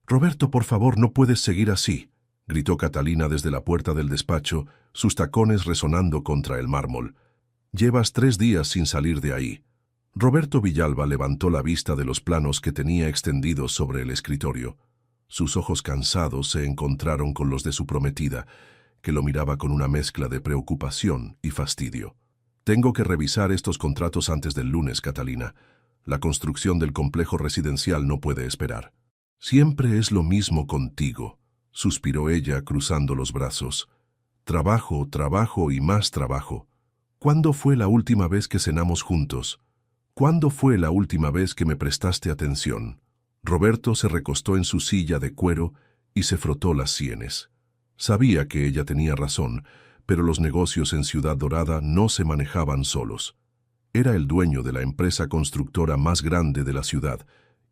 Roberto, por favor, no puedes seguir así, gritó Catalina desde la puerta del despacho, sus tacones resonando contra el mármol. Llevas 3 días sin salir de ahí. Roberto Villalba levantó la vista de los planos que tenía extendidos sobre el escritorio. Sus ojos cansados se encontraron con los de su prometida, que lo miraba con una mezcla de preocupación y fastidio. Tengo que revisar estos contratos antes del lunes, Catalina. La construcción del complejo residencial no puede esperar. Siempre es lo mismo contigo, suspiró ella cruzando los brazos. Trabajo, trabajo y más trabajo. ¿Cuándo fue la última vez que cenamos juntos? ¿Cuándo fue la última vez que me prestaste atención? Roberto se recostó en su silla de cuero y se frotó las sienes. Sabía que ella tenía razón, pero los negocios en Ciudad Dorada no se manejaban solos. Era el dueño de la empresa constructora más grande de la ciudad,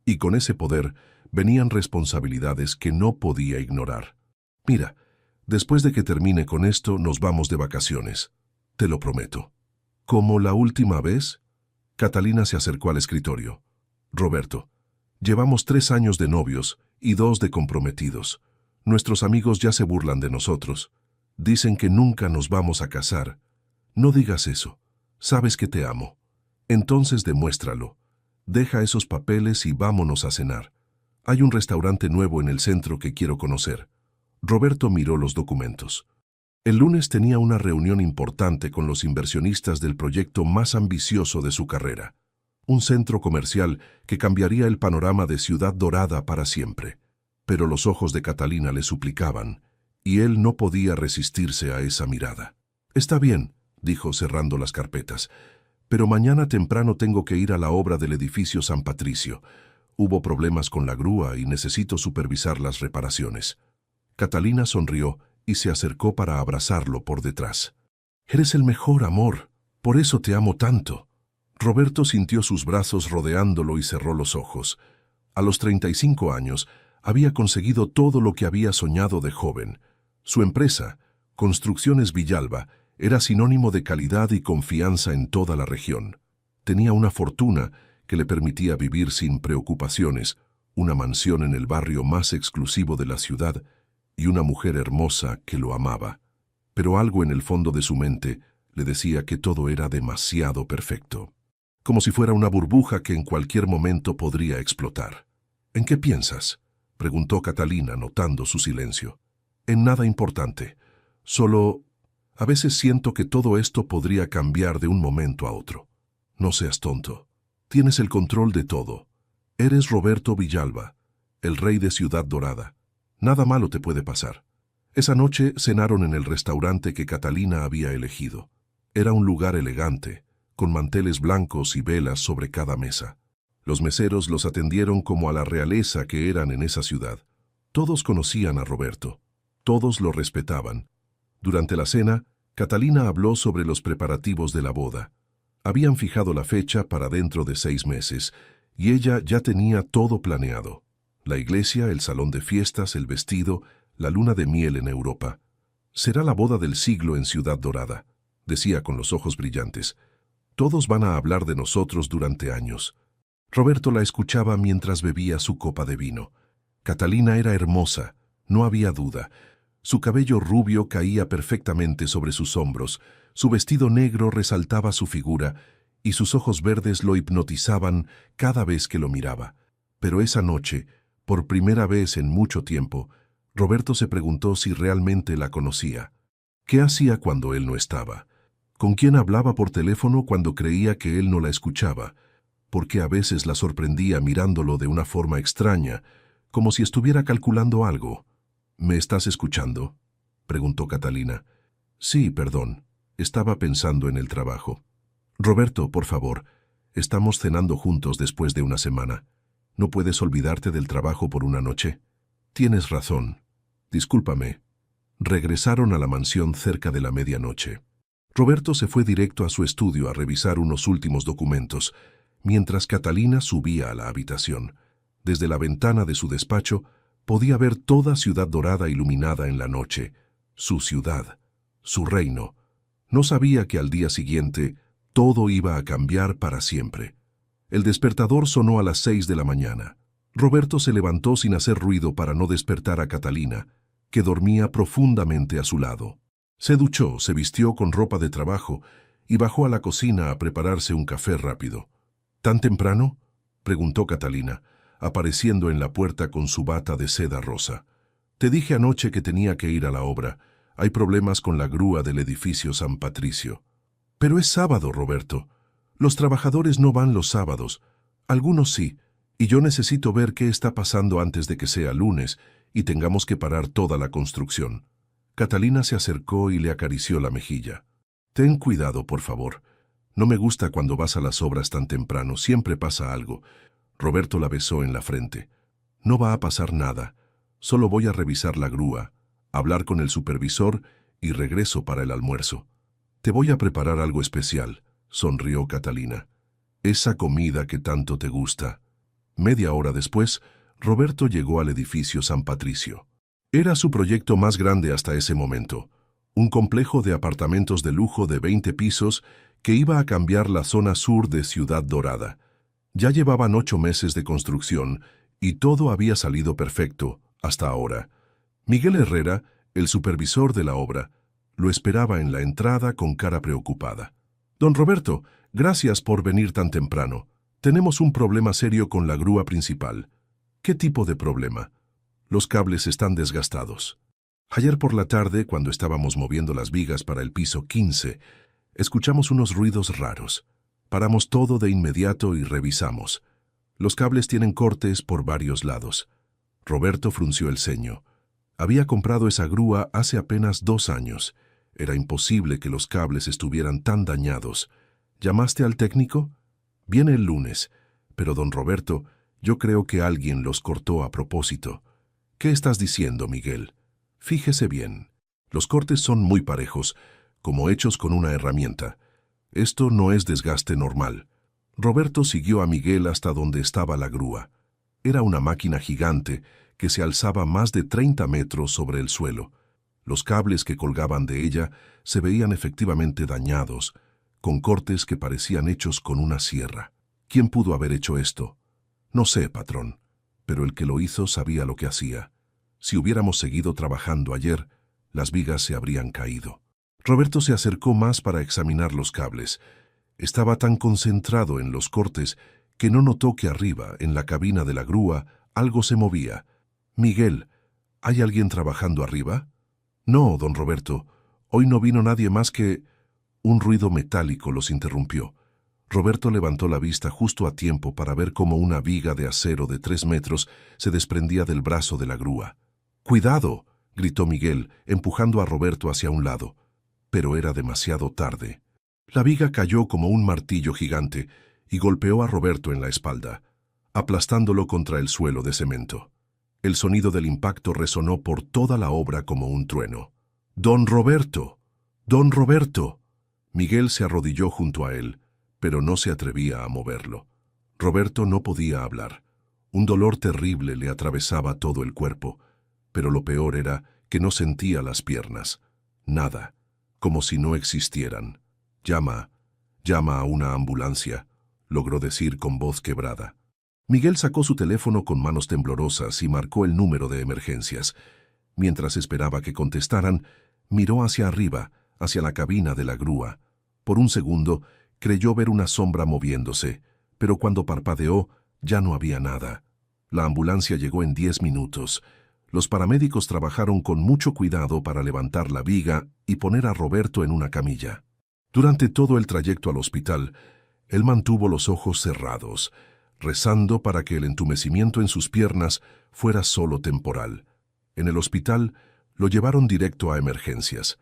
y con ese poder venían responsabilidades que no podía ignorar. Mira, después de que termine con esto, nos vamos de vacaciones. Te lo prometo. ¿Como la última vez? Catalina se acercó al escritorio. Roberto, llevamos 3 años de novios y 2 de comprometidos. Nuestros amigos ya se burlan de nosotros. Dicen que nunca nos vamos a casar. No digas eso. Sabes que te amo. Entonces demuéstralo. Deja esos papeles y vámonos a cenar. Hay un restaurante nuevo en el centro que quiero conocer. Roberto miró los documentos. El lunes tenía una reunión importante con los inversionistas del proyecto más ambicioso de su carrera. Un centro comercial que cambiaría el panorama de Ciudad Dorada para siempre. Pero los ojos de Catalina le suplicaban, y él no podía resistirse a esa mirada. Está bien, dijo cerrando las carpetas, pero mañana temprano tengo que ir a la obra del edificio San Patricio. Hubo problemas con la grúa y necesito supervisar las reparaciones. Catalina sonrió y se acercó para abrazarlo por detrás. Eres el mejor, amor. Por eso te amo tanto. Roberto sintió sus brazos rodeándolo y cerró los ojos. A los 35 años, había conseguido todo lo que había soñado de joven. Su empresa, Construcciones Villalba, era sinónimo de calidad y confianza en toda la región. Tenía una fortuna que le permitía vivir sin preocupaciones, una mansión en el barrio más exclusivo de la ciudad y una mujer hermosa que lo amaba. Pero algo en el fondo de su mente le decía que todo era demasiado perfecto. Como si fuera una burbuja que en cualquier momento podría explotar. ¿En qué piensas?, preguntó Catalina, notando su silencio. En nada importante. Solo, a veces siento que todo esto podría cambiar de un momento a otro. No seas tonto. Tienes el control de todo. Eres Roberto Villalba, el rey de Ciudad Dorada. Nada malo te puede pasar. Esa noche cenaron en el restaurante que Catalina había elegido. Era un lugar elegante, con manteles blancos y velas sobre cada mesa. Los meseros los atendieron como a la realeza que eran en esa ciudad. Todos conocían a Roberto. Todos lo respetaban. Durante la cena, Catalina habló sobre los preparativos de la boda. Habían fijado la fecha para dentro de 6 meses, y ella ya tenía todo planeado. La iglesia, el salón de fiestas, el vestido, la luna de miel en Europa. Será la boda del siglo en Ciudad Dorada, decía con los ojos brillantes. Todos van a hablar de nosotros durante años. Roberto la escuchaba mientras bebía su copa de vino. Catalina era hermosa, no había duda. Su cabello rubio caía perfectamente sobre sus hombros, su vestido negro resaltaba su figura y sus ojos verdes lo hipnotizaban cada vez que lo miraba. Pero esa noche, por primera vez en mucho tiempo, Roberto se preguntó si realmente la conocía. ¿Qué hacía cuando él no estaba? ¿Con quién hablaba por teléfono cuando creía que él no la escuchaba? ¿Por qué a veces la sorprendía mirándolo de una forma extraña, como si estuviera calculando algo? ¿Me estás escuchando?, preguntó Catalina. Sí, perdón. Estaba pensando en el trabajo. Roberto, por favor, estamos cenando juntos después de una semana. ¿No puedes olvidarte del trabajo por una noche? Tienes razón. Discúlpame. Regresaron a la mansión cerca de la medianoche. Roberto se fue directo a su estudio a revisar unos últimos documentos, mientras Catalina subía a la habitación. Desde la ventana de su despacho podía ver toda Ciudad Dorada iluminada en la noche. Su ciudad, su reino. No sabía que al día siguiente todo iba a cambiar para siempre. El despertador sonó a las 6 de la mañana. Roberto se levantó sin hacer ruido para no despertar a Catalina, que dormía profundamente a su lado. Se duchó, se vistió con ropa de trabajo y bajó a la cocina a prepararse un café rápido. ¿Tan temprano?, preguntó Catalina, apareciendo en la puerta con su bata de seda rosa. Te dije anoche que tenía que ir a la obra. Hay problemas con la grúa del edificio San Patricio. Pero es sábado, Roberto. Los trabajadores no van los sábados. Algunos sí, y yo necesito ver qué está pasando antes de que sea lunes y tengamos que parar toda la construcción. Catalina se acercó y le acarició la mejilla. Ten cuidado, por favor. No me gusta cuando vas a las obras tan temprano, siempre pasa algo. Roberto la besó en la frente. No va a pasar nada. Solo voy a revisar la grúa, hablar con el supervisor y regreso para el almuerzo. Te voy a preparar algo especial, sonrió Catalina. Esa comida que tanto te gusta. Media hora después, Roberto llegó al edificio San Patricio. Era su proyecto más grande hasta ese momento. Un complejo de apartamentos de lujo de 20 pisos que iba a cambiar la zona sur de Ciudad Dorada. Ya llevaban 8 meses de construcción y todo había salido perfecto hasta ahora. Miguel Herrera, el supervisor de la obra, lo esperaba en la entrada con cara preocupada. Don Roberto, gracias por venir tan temprano. Tenemos un problema serio con la grúa principal. ¿Qué tipo de problema? Los cables están desgastados. Ayer por la tarde, cuando estábamos moviendo las vigas para el piso 15, escuchamos unos ruidos raros. Paramos todo de inmediato y revisamos. Los cables tienen cortes por varios lados. Roberto frunció el ceño. Había comprado esa grúa hace apenas 2 años. Era imposible que los cables estuvieran tan dañados. ¿Llamaste al técnico? Viene el lunes. Pero, don Roberto, yo creo que alguien los cortó a propósito. ¿Qué estás diciendo, Miguel? Fíjese bien. Los cortes son muy parejos, como hechos con una herramienta. Esto no es desgaste normal. Roberto siguió a Miguel hasta donde estaba la grúa. Era una máquina gigante que se alzaba más de 30 metros sobre el suelo. Los cables que colgaban de ella se veían efectivamente dañados, con cortes que parecían hechos con una sierra. ¿Quién pudo haber hecho esto? No sé, patrón, pero el que lo hizo sabía lo que hacía. Si hubiéramos seguido trabajando ayer, las vigas se habrían caído. Roberto se acercó más para examinar los cables. Estaba tan concentrado en los cortes que no notó que arriba, en la cabina de la grúa, algo se movía. Miguel, ¿hay alguien trabajando arriba? No, don Roberto. Hoy no vino nadie más que... Un ruido metálico los interrumpió. Roberto levantó la vista justo a tiempo para ver cómo una viga de acero de 3 metros se desprendía del brazo de la grúa. ¡Cuidado!, gritó Miguel, empujando a Roberto hacia un lado. Pero era demasiado tarde. La viga cayó como un martillo gigante y golpeó a Roberto en la espalda, aplastándolo contra el suelo de cemento. El sonido del impacto resonó por toda la obra como un trueno. ¡Don Roberto! ¡Don Roberto! Miguel se arrodilló junto a él, pero no se atrevía a moverlo. Roberto no podía hablar. Un dolor terrible le atravesaba todo el cuerpo, pero lo peor era que no sentía las piernas. Nada, como si no existieran. Llama a una ambulancia, logró decir con voz quebrada. Miguel sacó su teléfono con manos temblorosas y marcó el número de emergencias. Mientras esperaba que contestaran, miró hacia arriba, hacia la cabina de la grúa. Por un segundo, creyó ver una sombra moviéndose, pero cuando parpadeó, ya no había nada. La ambulancia llegó en 10 minutos. Los paramédicos trabajaron con mucho cuidado para levantar la viga y poner a Roberto en una camilla. Durante todo el trayecto al hospital, él mantuvo los ojos cerrados, rezando para que el entumecimiento en sus piernas fuera solo temporal. En el hospital, lo llevaron directo a emergencias.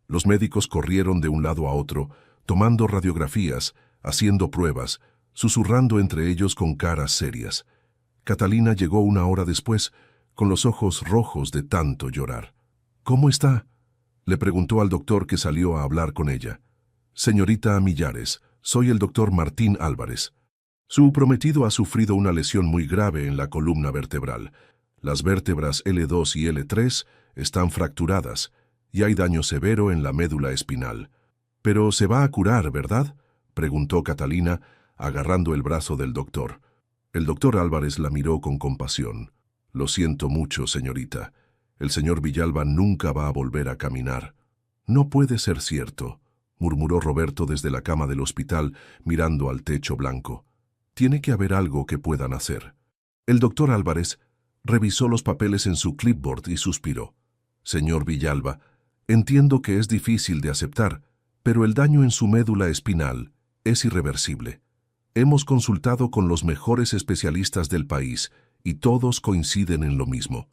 Los médicos corrieron de un lado a otro, tomando radiografías, haciendo pruebas, susurrando entre ellos con caras serias. Catalina llegó 1 hora después, con los ojos rojos de tanto llorar. «¿Cómo está?», le preguntó al doctor que salió a hablar con ella. «Señorita Millares, soy el doctor Martín Álvarez. Su prometido ha sufrido una lesión muy grave en la columna vertebral. Las vértebras L2 y L3 están fracturadas y hay daño severo en la médula espinal. Pero se va a curar, ¿verdad?», preguntó Catalina, agarrando el brazo del doctor. El doctor Álvarez la miró con compasión. Lo siento mucho, señorita. El señor Villalba nunca va a volver a caminar. No puede ser cierto, murmuró Roberto desde la cama del hospital, mirando al techo blanco. Tiene que haber algo que puedan hacer. El doctor Álvarez revisó los papeles en su clipboard y suspiró. Señor Villalba, entiendo que es difícil de aceptar, pero el daño en su médula espinal es irreversible. Hemos consultado con los mejores especialistas del país y todos coinciden en lo mismo.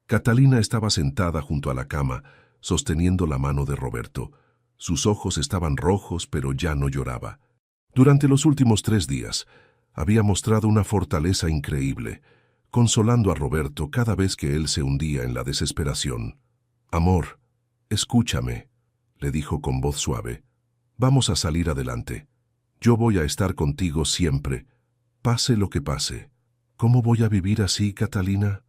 Catalina estaba sentada junto a la cama, sosteniendo la mano de Roberto. Sus ojos estaban rojos, pero ya no lloraba. Durante los últimos 3 días, había mostrado una fortaleza increíble, consolando a Roberto cada vez que él se hundía en la desesperación. «Amor, escúchame», le dijo con voz suave. «Vamos a salir adelante. Yo voy a estar contigo siempre, pase lo que pase». «¿Cómo voy a vivir así, Catalina?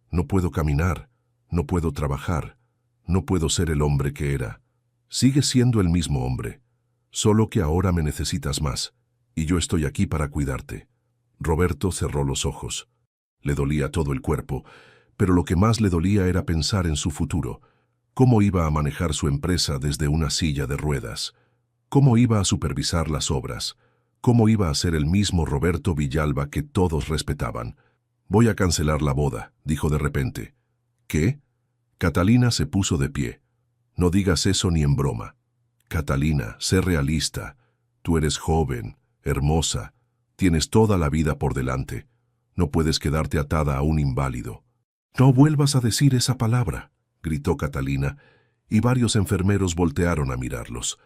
No puedo caminar, no puedo trabajar, no puedo ser el hombre que era. Sigues siendo el mismo hombre, solo que ahora me necesitas más, y yo estoy aquí para cuidarte». Roberto cerró los ojos. Le dolía todo el cuerpo, pero lo que más le dolía era pensar en su futuro. ¿Cómo iba a manejar su empresa desde una silla de ruedas? ¿Cómo iba a supervisar las obras? ¿Cómo iba a ser el mismo Roberto Villalba que todos respetaban? «Voy a cancelar la boda», dijo de repente. «¿Qué?» Catalina se puso de pie. «No digas eso ni en broma. Catalina, sé realista. Tú eres joven, hermosa, tienes toda la vida por delante. No puedes quedarte atada a un inválido». «No vuelvas a decir esa palabra», gritó Catalina, y varios enfermeros voltearon a mirarlos.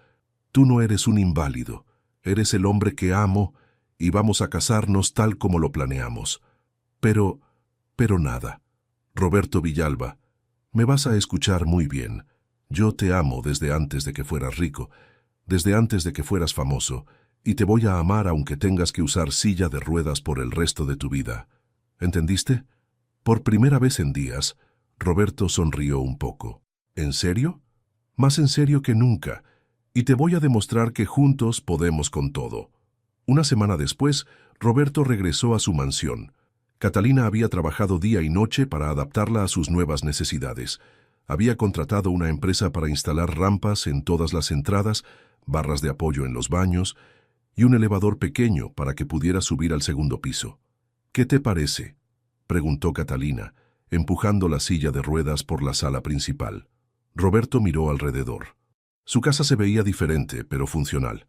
«Tú no eres un inválido. Eres el hombre que amo y vamos a casarnos tal como lo planeamos. Pero nada. Roberto Villalba, me vas a escuchar muy bien. Yo te amo desde antes de que fueras rico, desde antes de que fueras famoso, y te voy a amar aunque tengas que usar silla de ruedas por el resto de tu vida. ¿Entendiste?» Por primera vez en días, Roberto sonrió un poco. «¿En serio?» «Más en serio que nunca. Y te voy a demostrar que juntos podemos con todo». Una semana después, Roberto regresó a su mansión. Catalina había trabajado día y noche para adaptarla a sus nuevas necesidades. Había contratado una empresa para instalar rampas en todas las entradas, barras de apoyo en los baños y un elevador pequeño para que pudiera subir al segundo piso. «¿Qué te parece?», preguntó Catalina, empujando la silla de ruedas por la sala principal. Roberto miró alrededor. Su casa se veía diferente, pero funcional.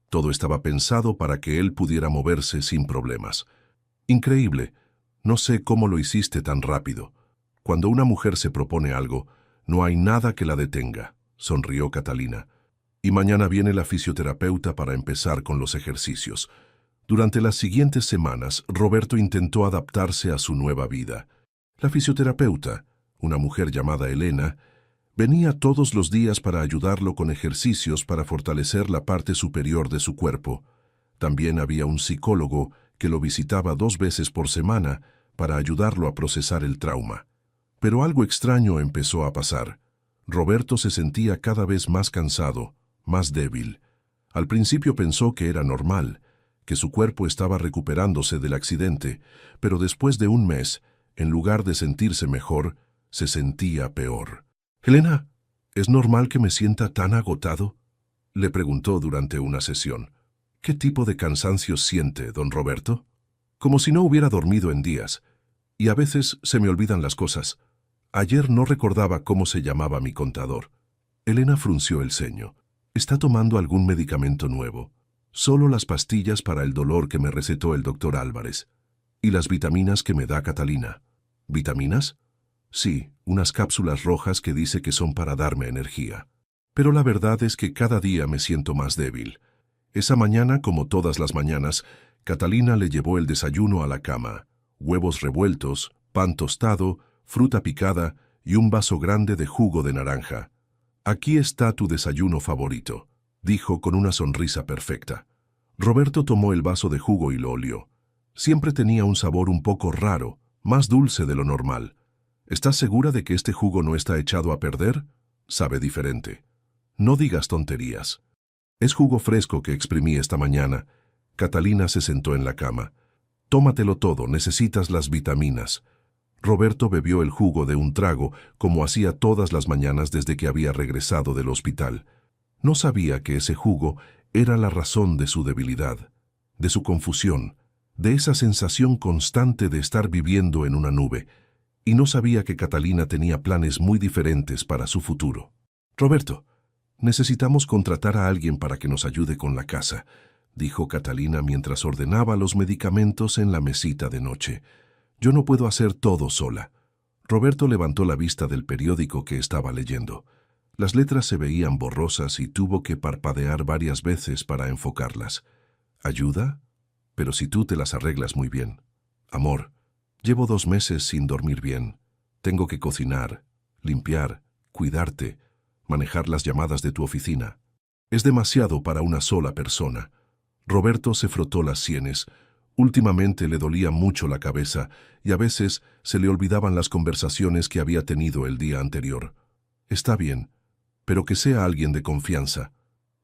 Todo estaba pensado para que él pudiera moverse sin problemas. «Increíble. No sé cómo lo hiciste tan rápido. Cuando una mujer se propone algo, no hay nada que la detenga», sonrió Catalina. «Y mañana viene la fisioterapeuta para empezar con los ejercicios». Durante las siguientes semanas, Roberto intentó adaptarse a su nueva vida. La fisioterapeuta, una mujer llamada Elena, venía todos los días para ayudarlo con ejercicios para fortalecer la parte superior de su cuerpo. También había un psicólogo que lo visitaba 2 veces por semana para ayudarlo a procesar el trauma. Pero algo extraño empezó a pasar. Roberto se sentía cada vez más cansado, más débil. Al principio pensó que era normal, que su cuerpo estaba recuperándose del accidente, pero después de un mes, en lugar de sentirse mejor, se sentía peor. «Elena, ¿es normal que me sienta tan agotado?», le preguntó durante una sesión. «¿Qué tipo de cansancio siente, don Roberto?». «Como si no hubiera dormido en días. Y a veces se me olvidan las cosas. Ayer no recordaba cómo se llamaba mi contador». Elena frunció el ceño. «¿Está tomando algún medicamento nuevo?». «Solo las pastillas para el dolor que me recetó el doctor Álvarez. Y las vitaminas que me da Catalina». «¿Vitaminas?». «Sí, unas cápsulas rojas que dice que son para darme energía. Pero la verdad es que cada día me siento más débil». Esa mañana, como todas las mañanas, Catalina le llevó el desayuno a la cama: huevos revueltos, pan tostado, fruta picada y un vaso grande de jugo de naranja. «Aquí está tu desayuno favorito», dijo con una sonrisa perfecta. Roberto tomó el vaso de jugo y lo olió. Siempre tenía un sabor un poco raro, más dulce de lo normal. «¿Estás segura de que este jugo no está echado a perder? Sabe diferente». «No digas tonterías». «Es jugo fresco que exprimí esta mañana». Catalina se sentó en la cama. Tómatelo todo, necesitas las vitaminas. Roberto bebió el jugo de un trago, como hacía todas las mañanas desde que había regresado del hospital. No sabía que ese jugo era la razón de su debilidad, de su confusión, de esa sensación constante de estar viviendo en una nube, y no sabía que Catalina tenía planes muy diferentes para su futuro. «Roberto, necesitamos contratar a alguien para que nos ayude con la casa», dijo Catalina mientras ordenaba los medicamentos en la mesita de noche. «Yo no puedo hacer todo sola». Roberto levantó la vista del periódico que estaba leyendo. Las letras se veían borrosas y tuvo que parpadear varias veces para enfocarlas. «¿Ayuda? Pero si tú te las arreglas muy bien». «Amor, llevo 2 meses sin dormir bien. Tengo que cocinar, limpiar, cuidarte, manejar las llamadas de tu oficina. Es demasiado para una sola persona». Roberto se frotó las sienes. Últimamente le dolía mucho la cabeza y a veces se le olvidaban las conversaciones que había tenido el día anterior. «Está bien, pero que sea alguien de confianza.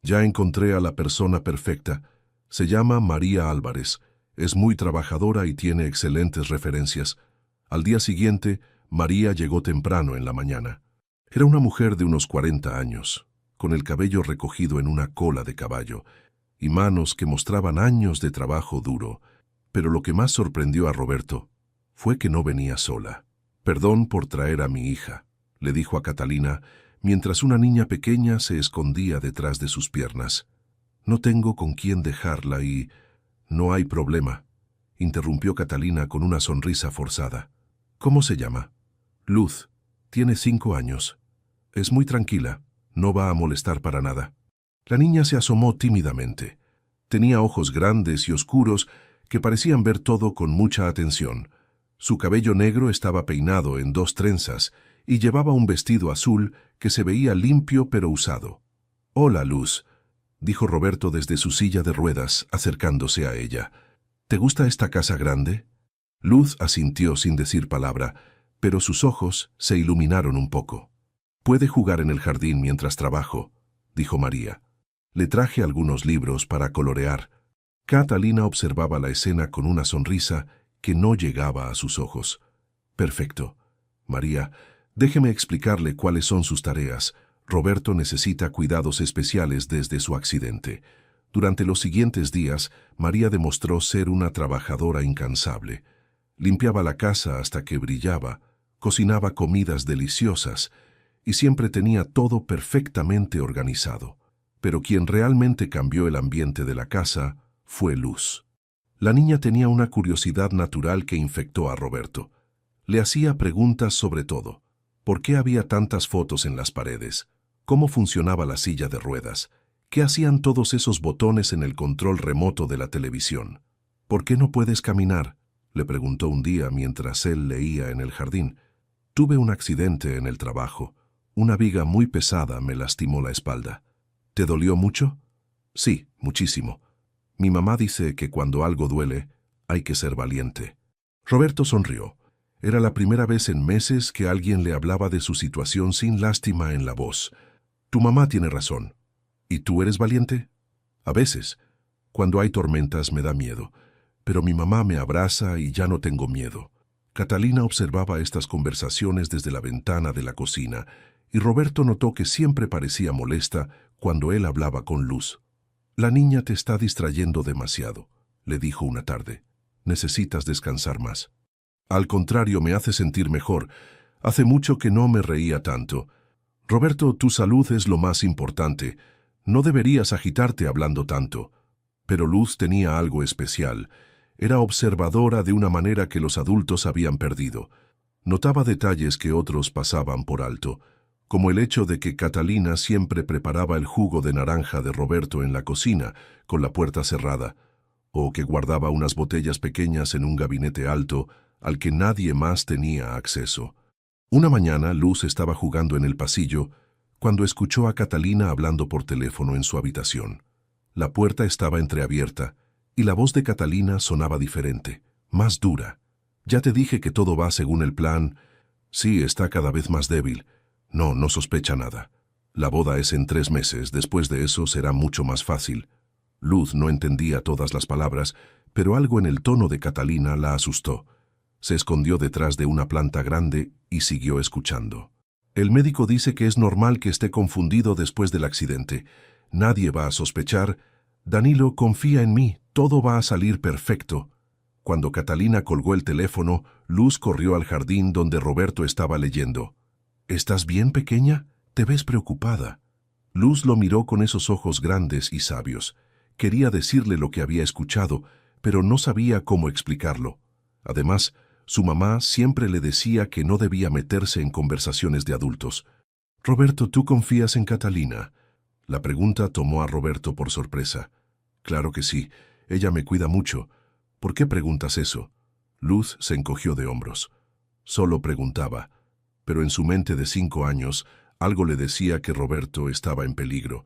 Ya encontré a la persona perfecta. Se llama María Álvarez. Es muy trabajadora y tiene excelentes referencias». Al día siguiente, María llegó temprano en la mañana. Era una mujer de unos 40 años, con el cabello recogido en una cola de caballo, y manos que mostraban años de trabajo duro. Pero lo que más sorprendió a Roberto fue que no venía sola. «Perdón por traer a mi hija», le dijo a Catalina, mientras una niña pequeña se escondía detrás de sus piernas. «No tengo con quién dejarla y...» «No hay problema», interrumpió Catalina con una sonrisa forzada. «¿Cómo se llama?» «Luz. Tiene 5 años. Es muy tranquila. No va a molestar para nada». La niña se asomó tímidamente. Tenía ojos grandes y oscuros que parecían ver todo con mucha atención. Su cabello negro estaba peinado en 2 trenzas y llevaba un vestido azul que se veía limpio pero usado. «Hola, Luz», dijo Roberto desde su silla de ruedas, acercándose a ella. «¿Te gusta esta casa grande?» Luz asintió sin decir palabra, pero sus ojos se iluminaron un poco. «Puede jugar en el jardín mientras trabajo», dijo María. «Le traje algunos libros para colorear». Catalina observaba la escena con una sonrisa que no llegaba a sus ojos. «Perfecto. María, déjeme explicarle cuáles son sus tareas. Roberto necesita cuidados especiales desde su accidente». Durante los siguientes días, María demostró ser una trabajadora incansable. Limpiaba la casa hasta que brillaba, cocinaba comidas deliciosas y siempre tenía todo perfectamente organizado. Pero quien realmente cambió el ambiente de la casa fue Luz. La niña tenía una curiosidad natural que infectó a Roberto. Le hacía preguntas sobre todo. ¿Por qué había tantas fotos en las paredes? ¿Cómo funcionaba la silla de ruedas? ¿Qué hacían todos esos botones en el control remoto de la televisión? «¿Por qué no puedes caminar?», le preguntó un día mientras él leía en el jardín. «Tuve un accidente en el trabajo. Una viga muy pesada me lastimó la espalda». «¿Te dolió mucho?» «Sí, muchísimo. Mi mamá dice que cuando algo duele, hay que ser valiente». Roberto sonrió. Era la primera vez en meses que alguien le hablaba de su situación sin lástima en la voz. «Tu mamá tiene razón. ¿Y tú eres valiente?» «A veces. Cuando hay tormentas me da miedo. Pero mi mamá me abraza y ya no tengo miedo». Catalina observaba estas conversaciones desde la ventana de la cocina, y Roberto notó que siempre parecía molesta cuando él hablaba con Luz. «La niña te está distrayendo demasiado», le dijo una tarde. «Necesitas descansar más». «Al contrario, me hace sentir mejor. Hace mucho que no me reía tanto». «Roberto, tu salud es lo más importante. No deberías agitarte hablando tanto». Pero Luz tenía algo especial. Era observadora de una manera que los adultos habían perdido. Notaba detalles que otros pasaban por alto, como el hecho de que Catalina siempre preparaba el jugo de naranja de Roberto en la cocina, con la puerta cerrada, o que guardaba unas botellas pequeñas en un gabinete alto al que nadie más tenía acceso. Una mañana, Luz estaba jugando en el pasillo cuando escuchó a Catalina hablando por teléfono en su habitación. La puerta estaba entreabierta y la voz de Catalina sonaba diferente, más dura. «Ya te dije que todo va según el plan». «Sí, está cada vez más débil». No sospecha nada. La boda es en 3 meses, después de eso será mucho más fácil». Luz no entendía todas las palabras, pero algo en el tono de Catalina la asustó. Se escondió detrás de una planta grande y siguió escuchando. El médico dice que es normal que esté confundido después del accidente. Nadie va a sospechar. Danilo, confía en mí, todo va a salir perfecto. Cuando Catalina colgó el teléfono, Luz corrió al jardín donde Roberto estaba leyendo. ¿Estás bien, pequeña? Te ves preocupada. Luz lo miró con esos ojos grandes y sabios. Quería decirle lo que había escuchado, pero no sabía cómo explicarlo. Además, su mamá siempre le decía que no debía meterse en conversaciones de adultos. «Roberto, ¿tú confías en Catalina?» La pregunta tomó a Roberto por sorpresa. «Claro que sí, ella me cuida mucho. ¿Por qué preguntas eso?» Luz se encogió de hombros. Solo preguntaba, pero en su mente de 5 años algo le decía que Roberto estaba en peligro,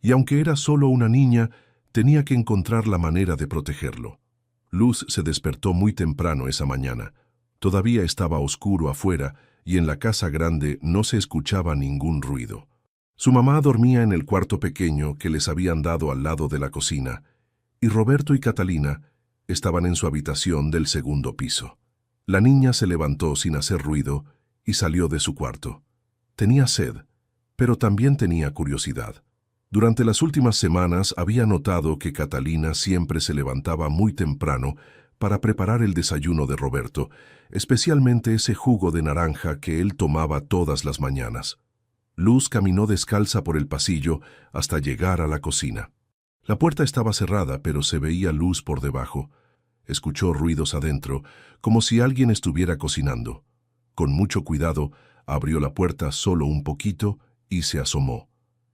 y aunque era solo una niña, tenía que encontrar la manera de protegerlo. Luz se despertó muy temprano esa mañana. Todavía estaba oscuro afuera y en la casa grande no se escuchaba ningún ruido. Su mamá dormía en el cuarto pequeño que les habían dado al lado de la cocina, y Roberto y Catalina estaban en su habitación del segundo piso. La niña se levantó sin hacer ruido y salió de su cuarto. Tenía sed, pero también tenía curiosidad. Durante las últimas semanas había notado que Catalina siempre se levantaba muy temprano para preparar el desayuno de Roberto, especialmente ese jugo de naranja que él tomaba todas las mañanas. Luz caminó descalza por el pasillo hasta llegar a la cocina. La puerta estaba cerrada, pero se veía luz por debajo. Escuchó ruidos adentro, como si alguien estuviera cocinando. Con mucho cuidado, abrió la puerta solo un poquito y se asomó.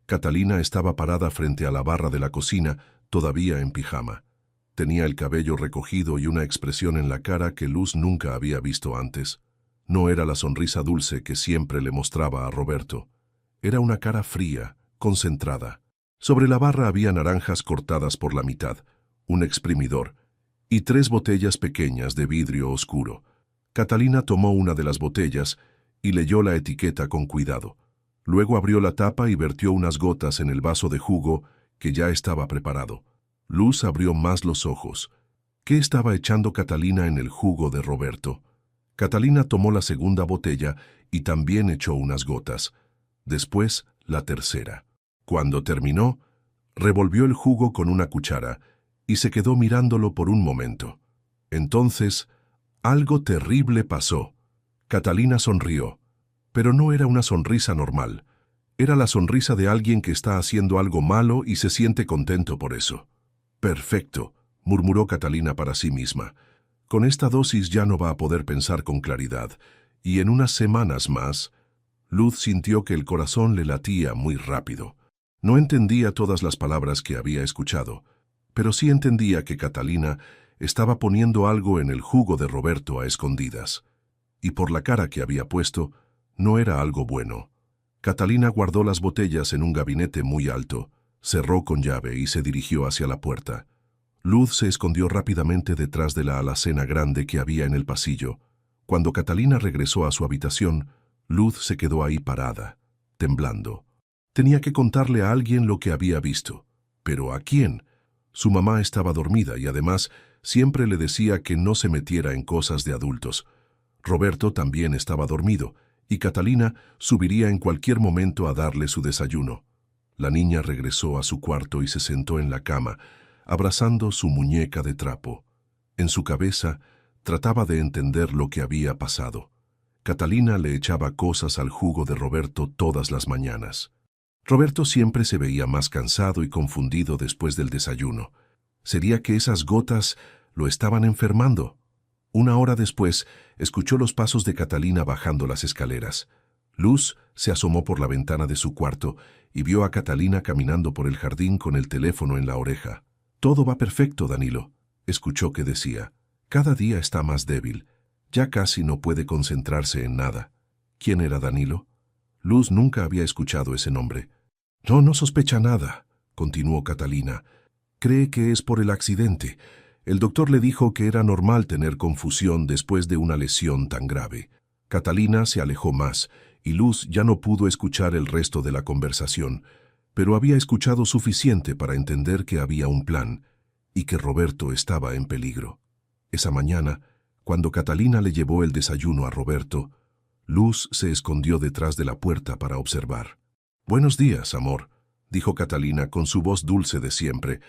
Catalina estaba parada frente a la barra de la cocina, todavía en pijama. Tenía el cabello recogido y una expresión en la cara que Luz nunca había visto antes. No era la sonrisa dulce que siempre le mostraba a Roberto. Era una cara fría, concentrada. Sobre la barra había naranjas cortadas por la mitad, un exprimidor y 3 botellas pequeñas de vidrio oscuro. Catalina tomó una de las botellas y leyó la etiqueta con cuidado. Luego abrió la tapa y vertió unas gotas en el vaso de jugo que ya estaba preparado. Luz abrió más los ojos. ¿Qué estaba echando Catalina en el jugo de Roberto? Catalina tomó la segunda botella y también echó unas gotas. Después, la tercera. Cuando terminó, revolvió el jugo con una cuchara y se quedó mirándolo por un momento. Entonces, algo terrible pasó. Catalina sonrió, pero no era una sonrisa normal. Era la sonrisa de alguien que está haciendo algo malo y se siente contento por eso. «Perfecto», murmuró Catalina para sí misma. «Con esta dosis ya no va a poder pensar con claridad, y en unas semanas más...» Luz sintió que el corazón le latía muy rápido. No entendía todas las palabras que había escuchado, pero sí entendía que Catalina estaba poniendo algo en el jugo de Roberto a escondidas. Y por la cara que había puesto, no era algo bueno. Catalina guardó las botellas en un gabinete muy alto, cerró con llave y se dirigió hacia la puerta. Luz se escondió rápidamente detrás de la alacena grande que había en el pasillo. Cuando Catalina regresó a su habitación, Luz se quedó ahí parada, temblando. Tenía que contarle a alguien lo que había visto. ¿Pero a quién? Su mamá estaba dormida y además siempre le decía que no se metiera en cosas de adultos. Roberto también estaba dormido, y Catalina subiría en cualquier momento a darle su desayuno. La niña regresó a su cuarto y se sentó en la cama, abrazando su muñeca de trapo. En su cabeza trataba de entender lo que había pasado. Catalina le echaba cosas al jugo de Roberto todas las mañanas. Roberto siempre se veía más cansado y confundido después del desayuno. ¿Sería que esas gotas lo estaban enfermando? Una hora después, escuchó los pasos de Catalina bajando las escaleras. Luz se asomó por la ventana de su cuarto y vio a Catalina caminando por el jardín con el teléfono en la oreja. «Todo va perfecto, Danilo», escuchó que decía. «Cada día está más débil. Ya casi no puede concentrarse en nada». ¿Quién era Danilo? Luz nunca había escuchado ese nombre. No sospecha nada», continuó Catalina. «Cree que es por el accidente. El doctor le dijo que era normal tener confusión después de una lesión tan grave». Catalina se alejó más, y Luz ya no pudo escuchar el resto de la conversación, pero había escuchado suficiente para entender que había un plan y que Roberto estaba en peligro. Esa mañana, cuando Catalina le llevó el desayuno a Roberto, Luz se escondió detrás de la puerta para observar. «Buenos días, amor», dijo Catalina con su voz dulce de siempre.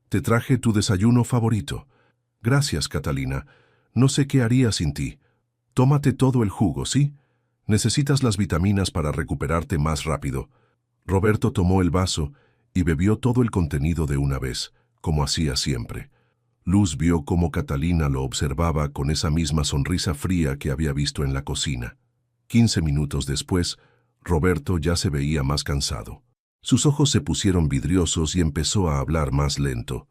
«Te traje tu desayuno favorito». «Gracias, Catalina. No sé qué haría sin ti. Tómate todo el jugo, ¿sí? Necesitas las vitaminas para recuperarte más rápido». Roberto tomó el vaso y bebió todo el contenido de una vez, como hacía siempre. Luz vio cómo Catalina lo observaba con esa misma sonrisa fría que había visto en la cocina. 15 minutos después, Roberto ya se veía más cansado. Sus ojos se pusieron vidriosos y empezó a hablar más lento.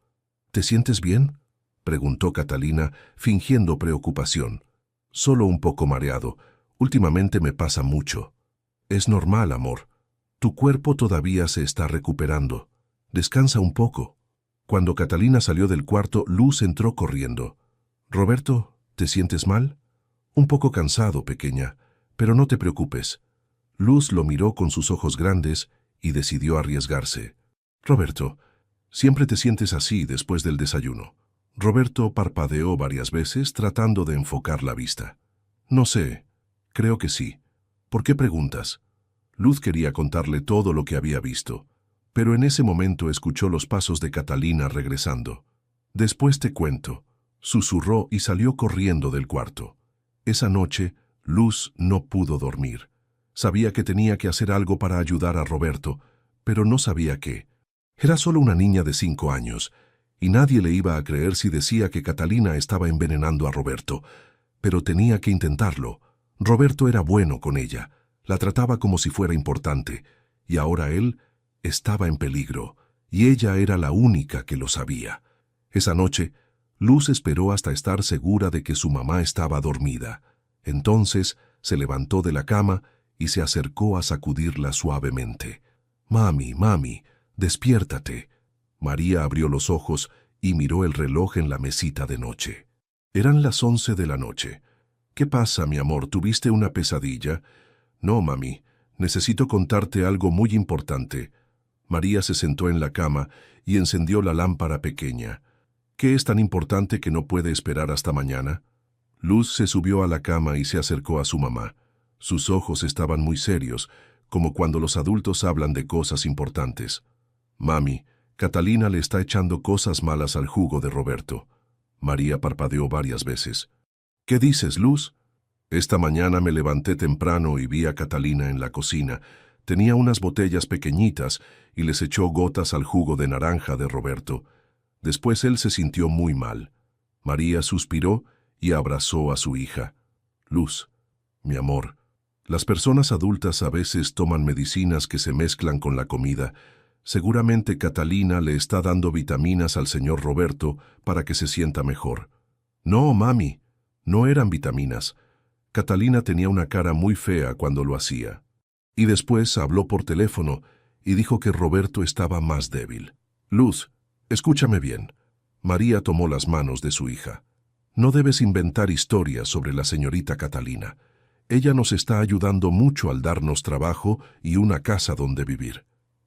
«¿Te sientes bien?», preguntó Catalina, fingiendo preocupación. «Solo un poco mareado. Últimamente me pasa mucho». «Es normal, amor. Tu cuerpo todavía se está recuperando. Descansa un poco». Cuando Catalina salió del cuarto, Luz entró corriendo. «Roberto, ¿te sientes mal?». «Un poco cansado, pequeña, pero no te preocupes». Luz lo miró con sus ojos grandes y decidió arriesgarse. «Roberto, siempre te sientes así después del desayuno». Roberto parpadeó varias veces tratando de enfocar la vista. «No sé, creo que sí. ¿Por qué preguntas?». Luz quería contarle todo lo que había visto, pero en ese momento escuchó los pasos de Catalina regresando. «Después te cuento», susurró y salió corriendo del cuarto. Esa noche, Luz no pudo dormir. Sabía que tenía que hacer algo para ayudar a Roberto, pero no sabía qué. Era solo una niña de 5 años, y nadie le iba a creer si decía que Catalina estaba envenenando a Roberto. Pero tenía que intentarlo. Roberto era bueno con ella, la trataba como si fuera importante, y ahora él estaba en peligro, y ella era la única que lo sabía. Esa noche, Luz esperó hasta estar segura de que su mamá estaba dormida. Entonces se levantó de la cama y se acercó a sacudirla suavemente. «Mami, mami, despiértate». María abrió los ojos y miró el reloj en la mesita de noche. Eran las 11 de la noche. «¿Qué pasa, mi amor? ¿Tuviste una pesadilla?». «No, mami, necesito contarte algo muy importante». María se sentó en la cama y encendió la lámpara pequeña. «¿Qué es tan importante que no puede esperar hasta mañana?». Luz se subió a la cama y se acercó a su mamá. Sus ojos estaban muy serios, como cuando los adultos hablan de cosas importantes. «Mami, Catalina le está echando cosas malas al jugo de Roberto». María parpadeó varias veces. «¿Qué dices, Luz?». «Esta mañana me levanté temprano y vi a Catalina en la cocina. Tenía unas botellas pequeñitas y les echó gotas al jugo de naranja de Roberto. Después él se sintió muy mal». María suspiró y abrazó a su hija. «Luz, mi amor, las personas adultas a veces toman medicinas que se mezclan con la comida. Seguramente Catalina le está dando vitaminas al señor Roberto para que se sienta mejor». «No, mami, no eran vitaminas. Catalina tenía una cara muy fea cuando lo hacía». Y después habló por teléfono y dijo que Roberto estaba más débil. «Luz, escúchame bien». María tomó las manos de su hija. «No debes inventar historias sobre la señorita Catalina. Ella nos está ayudando mucho al darnos trabajo y una casa donde vivir».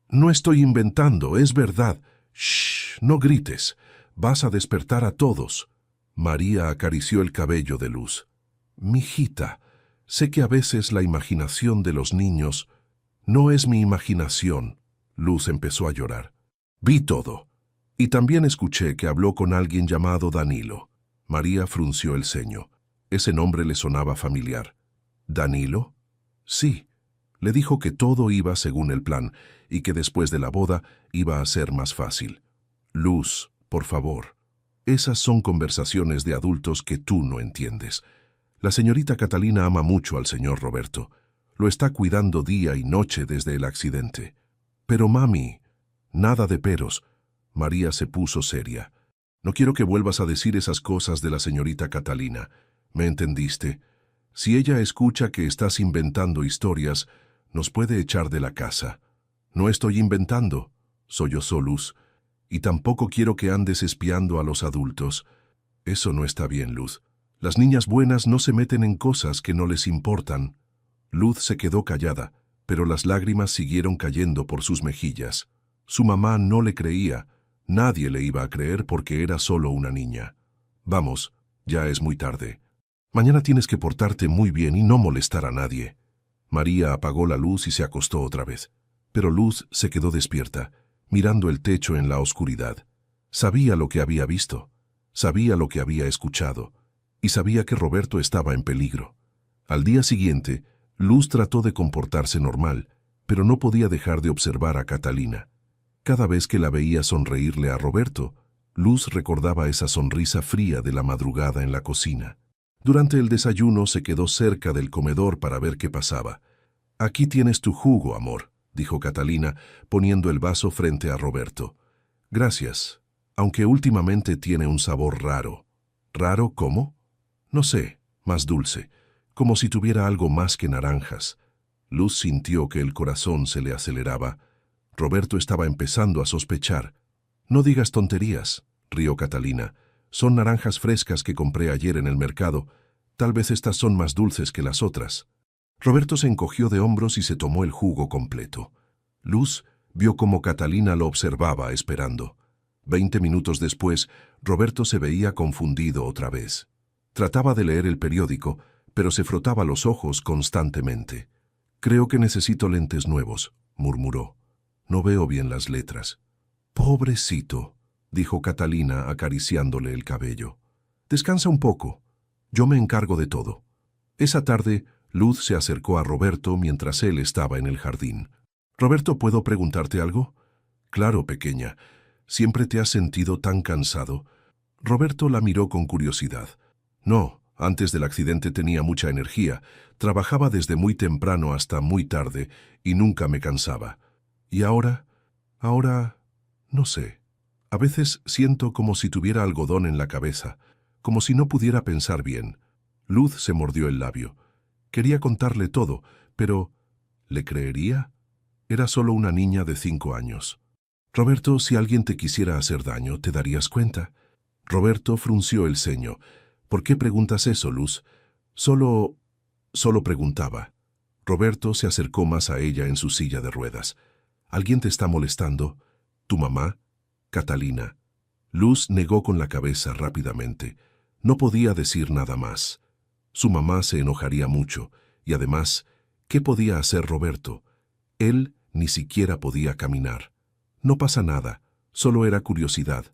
«No estoy inventando, es verdad». «Shh, no grites. Vas a despertar a todos». María acarició el cabello de Luz. «Mijita, sé que a veces la imaginación de los niños…». «No es mi imaginación». Luz empezó a llorar. «Vi todo. Y también escuché que habló con alguien llamado Danilo». María frunció el ceño. Ese nombre le sonaba familiar. «¿Danilo?». «Sí. Le dijo que todo iba según el plan y que después de la boda iba a ser más fácil». «Luz, por favor. Esas son conversaciones de adultos que tú no entiendes. La señorita Catalina ama mucho al señor Roberto. Lo está cuidando día y noche desde el accidente». «Pero mami…». «Nada de peros». María se puso seria. «No quiero que vuelvas a decir esas cosas de la señorita Catalina. ¿Me entendiste? Si ella escucha que estás inventando historias, nos puede echar de la casa». «No estoy inventando», sollozó Luz. «Y tampoco quiero que andes espiando a los adultos». «Eso no está bien, Luz. Las niñas buenas no se meten en cosas que no les importan». Luz se quedó callada, pero las lágrimas siguieron cayendo por sus mejillas. Su mamá no le creía. Nadie le iba a creer porque era solo una niña. Vamos, ya es muy tarde. Mañana tienes que portarte muy bien y no molestar a nadie. María apagó la luz y se acostó otra vez. Pero Luz se quedó despierta, mirando el techo en la oscuridad. Sabía lo que había visto, sabía lo que había escuchado, y sabía que Roberto estaba en peligro. Al día siguiente, Luz trató de comportarse normal, pero no podía dejar de observar a Catalina. Cada vez que la veía sonreírle a Roberto, Luz recordaba esa sonrisa fría de la madrugada en la cocina. Durante el desayuno se quedó cerca del comedor para ver qué pasaba. «Aquí tienes tu jugo, amor», dijo Catalina, poniendo el vaso frente a Roberto. «Gracias, aunque últimamente tiene un sabor raro». «¿Raro cómo?» «No sé, más dulce, como si tuviera algo más que naranjas». Luz sintió que el corazón se le aceleraba. Roberto estaba empezando a sospechar. «No digas tonterías», rió Catalina. «Son naranjas frescas que compré ayer en el mercado. Tal vez estas son más dulces que las otras». Roberto se encogió de hombros y se tomó el jugo completo. Luz vio cómo Catalina lo observaba esperando. 20 minutos después, Roberto se veía confundido otra vez. Trataba de leer el periódico, pero se frotaba los ojos constantemente. «Creo que necesito lentes nuevos», murmuró. «No veo bien las letras». «Pobrecito», dijo Catalina acariciándole el cabello. «Descansa un poco. Yo me encargo de todo». Esa tarde, Luz se acercó a Roberto mientras él estaba en el jardín. «Roberto, ¿puedo preguntarte algo?» «Claro, pequeña. ¿Siempre te has sentido tan cansado?» Roberto la miró con curiosidad. «No, antes del accidente tenía mucha energía. Trabajaba desde muy temprano hasta muy tarde y nunca me cansaba. ¿Y ahora? Ahora, no sé. A veces siento como si tuviera algodón en la cabeza, como si no pudiera pensar bien». Luz se mordió el labio. Quería contarle todo, pero ¿le creería? Era solo una niña de 5 años. «Roberto, si alguien te quisiera hacer daño, ¿te darías cuenta?» Roberto frunció el ceño. «¿Por qué preguntas eso, Luz?» Solo preguntaba». Roberto se acercó más a ella en su silla de ruedas. «¿Alguien te está molestando? ¿Tu mamá?» «Catalina». Luz negó con la cabeza rápidamente. No podía decir nada más. Su mamá se enojaría mucho, y además, ¿qué podía hacer Roberto? Él ni siquiera podía caminar. «No pasa nada, solo era curiosidad».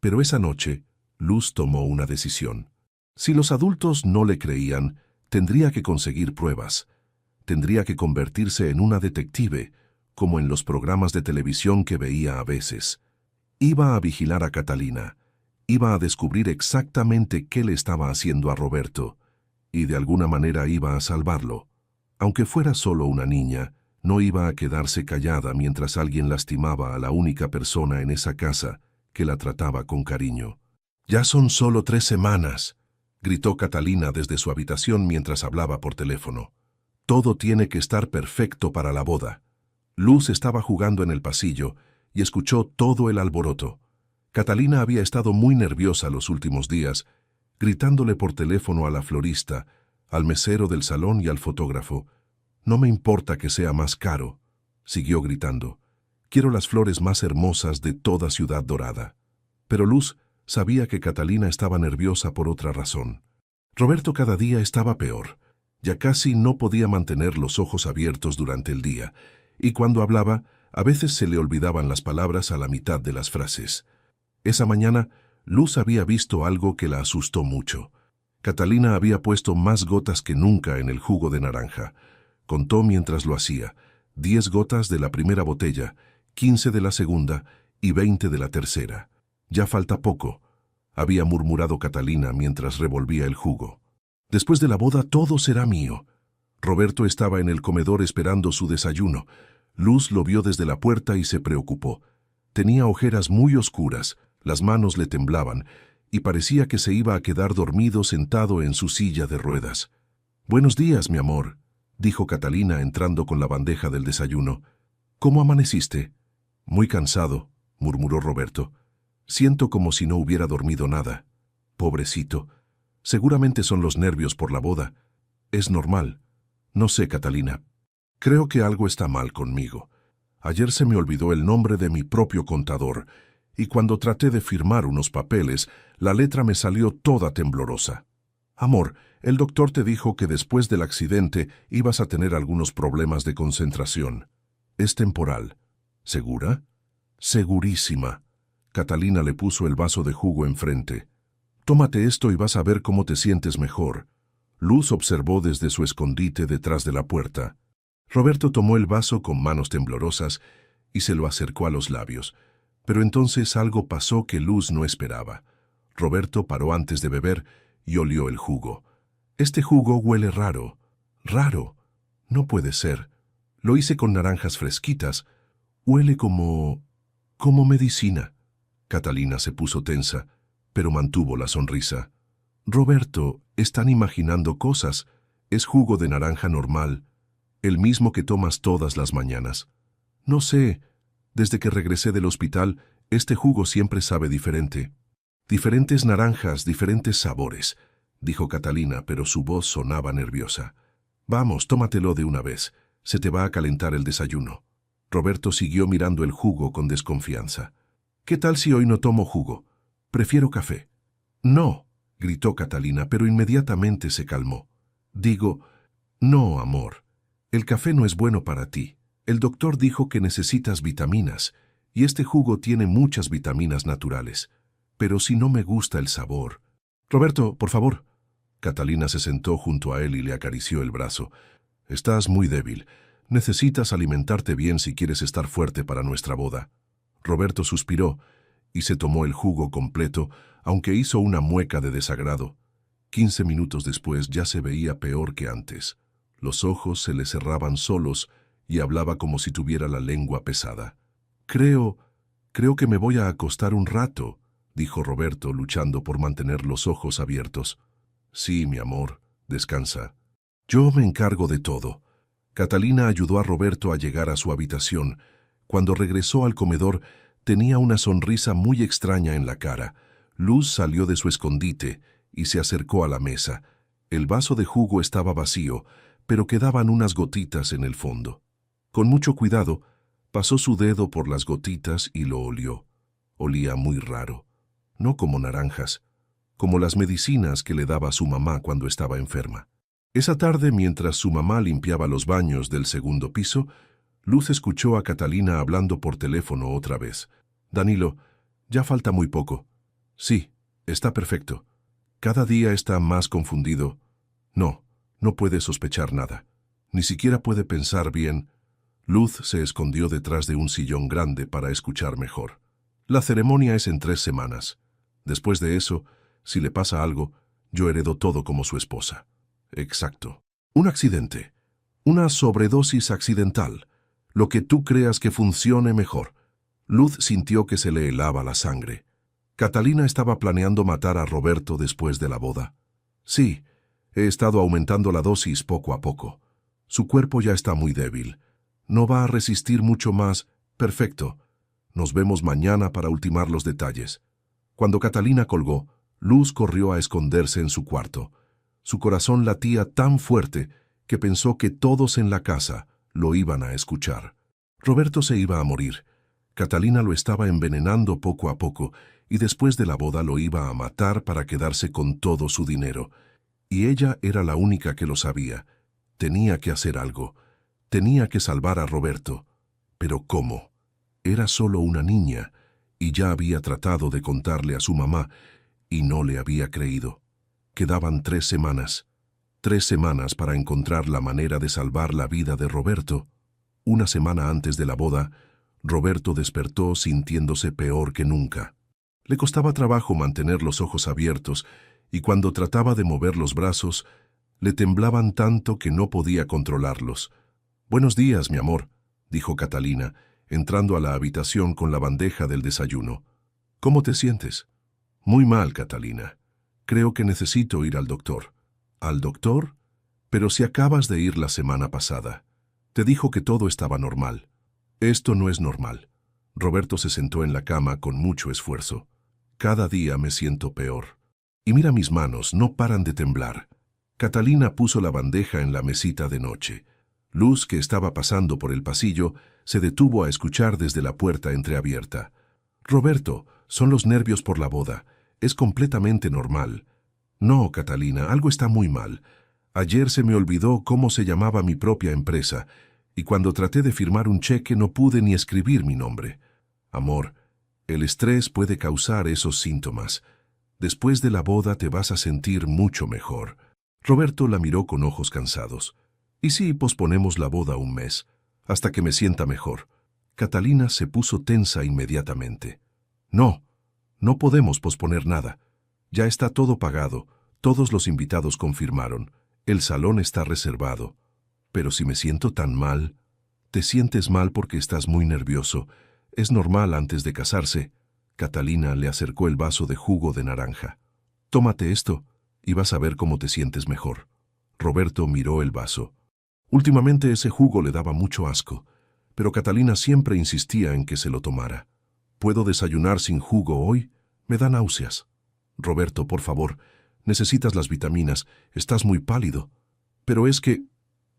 Pero esa noche, Luz tomó una decisión. Si los adultos no le creían, tendría que conseguir pruebas. Tendría que convertirse en una detective, como en los programas de televisión que veía a veces. Iba a vigilar a Catalina. Iba a descubrir exactamente qué le estaba haciendo a Roberto. Y de alguna manera iba a salvarlo. Aunque fuera solo una niña, no iba a quedarse callada mientras alguien lastimaba a la única persona en esa casa que la trataba con cariño. «Ya son solo 3 semanas», gritó Catalina desde su habitación mientras hablaba por teléfono. «Todo tiene que estar perfecto para la boda». Luz estaba jugando en el pasillo y escuchó todo el alboroto. Catalina había estado muy nerviosa los últimos días, gritándole por teléfono a la florista, al mesero del salón y al fotógrafo. «No me importa que sea más caro», siguió gritando. «Quiero las flores más hermosas de toda Ciudad Dorada». Pero Luz sabía que Catalina estaba nerviosa por otra razón. Roberto cada día estaba peor. Ya casi no podía mantener los ojos abiertos durante el día, y cuando hablaba, a veces se le olvidaban las palabras a la mitad de las frases. Esa mañana, Luz había visto algo que la asustó mucho. Catalina había puesto más gotas que nunca en el jugo de naranja. Contó mientras lo hacía: 10 gotas de la primera botella, 15 de la segunda y 20 de la tercera. «Ya falta poco», había murmurado Catalina mientras revolvía el jugo. «Después de la boda todo será mío». Roberto estaba en el comedor esperando su desayuno. Luz lo vio desde la puerta y se preocupó. Tenía ojeras muy oscuras, las manos le temblaban, y parecía que se iba a quedar dormido sentado en su silla de ruedas. «Buenos días, mi amor», dijo Catalina entrando con la bandeja del desayuno. «¿Cómo amaneciste?» «Muy cansado», murmuró Roberto. «Siento como si no hubiera dormido nada». «Pobrecito. Seguramente son los nervios por la boda. Es normal». «No sé, Catalina. Creo que algo está mal conmigo. Ayer se me olvidó el nombre de mi propio contador, y cuando traté de firmar unos papeles, la letra me salió toda temblorosa. Amor, el doctor te dijo que después del accidente ibas a tener algunos problemas de concentración. Es temporal. ¿Segura? Segurísima. Catalina le puso el vaso de jugo enfrente. Tómate esto y vas a ver cómo te sientes mejor. Luz observó desde su escondite detrás de la puerta. Roberto tomó el vaso con manos temblorosas y se lo acercó a los labios. Pero entonces algo pasó que Luz no esperaba. Roberto paró antes de beber y olió el jugo. Este jugo huele raro. Raro. No puede ser. Lo hice con naranjas fresquitas. Huele como medicina. Catalina se puso tensa, pero mantuvo la sonrisa. Roberto, están imaginando cosas. Es jugo de naranja normal, el mismo que tomas todas las mañanas. No sé, desde que regresé del hospital, este jugo siempre sabe diferente. Diferentes naranjas, diferentes sabores, dijo Catalina, pero su voz sonaba nerviosa. Vamos, tómatelo de una vez, se te va a calentar el desayuno. Roberto siguió mirando el jugo con desconfianza. ¿Qué tal si hoy no tomo jugo? Prefiero café. No, gritó Catalina, pero inmediatamente se calmó. Digo, no, amor, el café no es bueno para ti. El doctor dijo que necesitas vitaminas, y este jugo tiene muchas vitaminas naturales. Pero si no me gusta el sabor... Roberto, por favor. Catalina se sentó junto a él y le acarició el brazo. Estás muy débil. Necesitas alimentarte bien si quieres estar fuerte para nuestra boda. Roberto suspiró y se tomó el jugo completo, aunque hizo una mueca de desagrado. 15 minutos después ya se veía peor que antes. Los ojos se le cerraban solos y hablaba como si tuviera la lengua pesada. Creo que me voy a acostar un rato, dijo Roberto, luchando por mantener los ojos abiertos. Sí, mi amor, descansa. Yo me encargo de todo. Catalina ayudó a Roberto a llegar a su habitación. Cuando regresó al comedor, tenía una sonrisa muy extraña en la cara. Luz salió de su escondite y se acercó a la mesa. El vaso de jugo estaba vacío, pero quedaban unas gotitas en el fondo. Con mucho cuidado, pasó su dedo por las gotitas y lo olió. Olía muy raro. No como naranjas, como las medicinas que le daba su mamá cuando estaba enferma. Esa tarde, mientras su mamá limpiaba los baños del segundo piso, Luz escuchó a Catalina hablando por teléfono otra vez. Danilo, ya falta muy poco. Sí, está perfecto. Cada día está más confundido. No puede sospechar nada. Ni siquiera puede pensar bien. Luz se escondió detrás de un sillón grande para escuchar mejor. La ceremonia es en 3 semanas. Después de eso, si le pasa algo, yo heredo todo como su esposa. Exacto. Un accidente. Una sobredosis accidental. Lo que tú creas que funcione mejor. Luz sintió que se le helaba la sangre. Catalina estaba planeando matar a Roberto después de la boda. Sí, he estado aumentando la dosis poco a poco. Su cuerpo ya está muy débil. No va a resistir mucho más. Perfecto. Nos vemos mañana para ultimar los detalles. Cuando Catalina colgó, Luz corrió a esconderse en su cuarto. Su corazón latía tan fuerte que pensó que todos en la casa lo iban a escuchar. Roberto se iba a morir. Catalina lo estaba envenenando poco a poco y después de la boda lo iba a matar para quedarse con todo su dinero. Y ella era la única que lo sabía. Tenía que hacer algo. Tenía que salvar a Roberto. ¿Pero cómo? Era solo una niña y ya había tratado de contarle a su mamá y no le había creído. Quedaban 3 semanas. 3 semanas para encontrar la manera de salvar la vida de Roberto. Una semana antes de la boda, Roberto despertó sintiéndose peor que nunca. Le costaba trabajo mantener los ojos abiertos y cuando trataba de mover los brazos, le temblaban tanto que no podía controlarlos. «Buenos días, mi amor», dijo Catalina, entrando a la habitación con la bandeja del desayuno. «¿Cómo te sientes?» «Muy mal, Catalina. Creo que necesito ir al doctor». «¿Al doctor? Pero si acabas de ir la semana pasada. Te dijo que todo estaba normal». «Esto no es normal». Roberto se sentó en la cama con mucho esfuerzo. «Cada día me siento peor. Y mira mis manos, no paran de temblar». Catalina puso la bandeja en la mesita de noche. Luz, que estaba pasando por el pasillo, se detuvo a escuchar desde la puerta entreabierta. «Roberto, son los nervios por la boda. Es completamente normal». «No, Catalina, algo está muy mal. Ayer se me olvidó cómo se llamaba mi propia empresa, y cuando traté de firmar un cheque no pude ni escribir mi nombre. Amor, el estrés puede causar esos síntomas. Después de la boda te vas a sentir mucho mejor». Roberto la miró con ojos cansados. «¿Y si posponemos la boda un mes, hasta que me sienta mejor?» Catalina se puso tensa inmediatamente. «No, no podemos posponer nada. Ya está todo pagado, todos los invitados confirmaron, el salón está reservado. Pero si me siento tan mal...» «Te sientes mal porque estás muy nervioso. Es normal antes de casarse». Catalina le acercó el vaso de jugo de naranja. «Tómate esto y vas a ver cómo te sientes mejor». Roberto miró el vaso. Últimamente ese jugo le daba mucho asco, pero Catalina siempre insistía en que se lo tomara. «¿Puedo desayunar sin jugo hoy? Me da náuseas». «Roberto, por favor, necesitas las vitaminas, estás muy pálido». «Pero es que...»